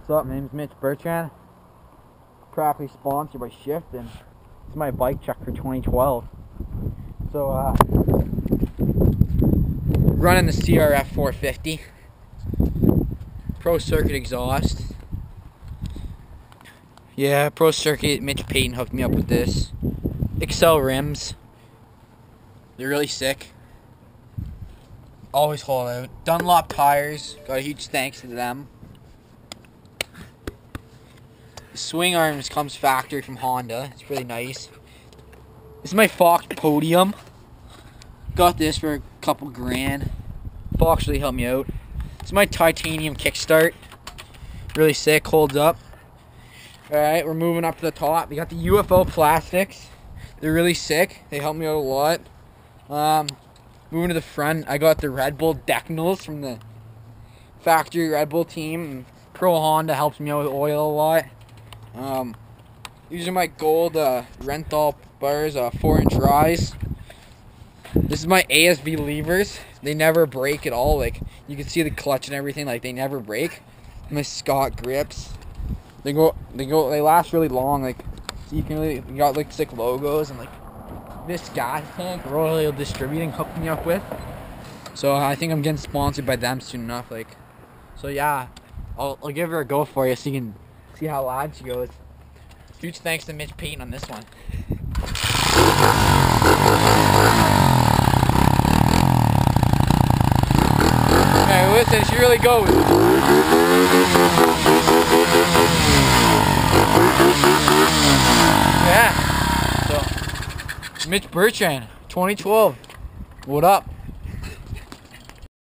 What's up? My name's Mitch Bertrand. Properly sponsored by Shift, and it's my bike check for 2012. So, running the crf450 Pro Circuit exhaust. Yeah, Pro Circuit. Mitch Bertrand hooked me up with this. Excel rims. They're really sick. Always hold out. Dunlop tires. Got a huge thanks to them. The swing arms comes factory from Honda. It's really nice. This is my Fox Podium. Got this for a couple grand. Fox really helped me out. This is my titanium kickstart. Really sick. Holds up. Alright, we're moving up to the top. We got the UFO plastics. They're really sick. They help me out a lot. Moving to the front, I got the Red Bull decals from the factory Red Bull team. Pro Honda helps me out with oil a lot. These are my gold Renthal bars, 4-inch rise. This is my ASB levers. They never break at all. Like, you can see the clutch and everything. Like, they never break. My Scott grips. They last really long. Like, so you can really, you got like sick logos, and like this gas tank Royal Distributing hooked me up with. So I think I'm getting sponsored by them soon enough. Like, so yeah, I'll give her a go for you so you can see how loud she goes. Huge thanks to Mitch Bertrand on this one. Hey, listen, she really goes. Yeah. So, Mitch Bertrand, 2012. What up?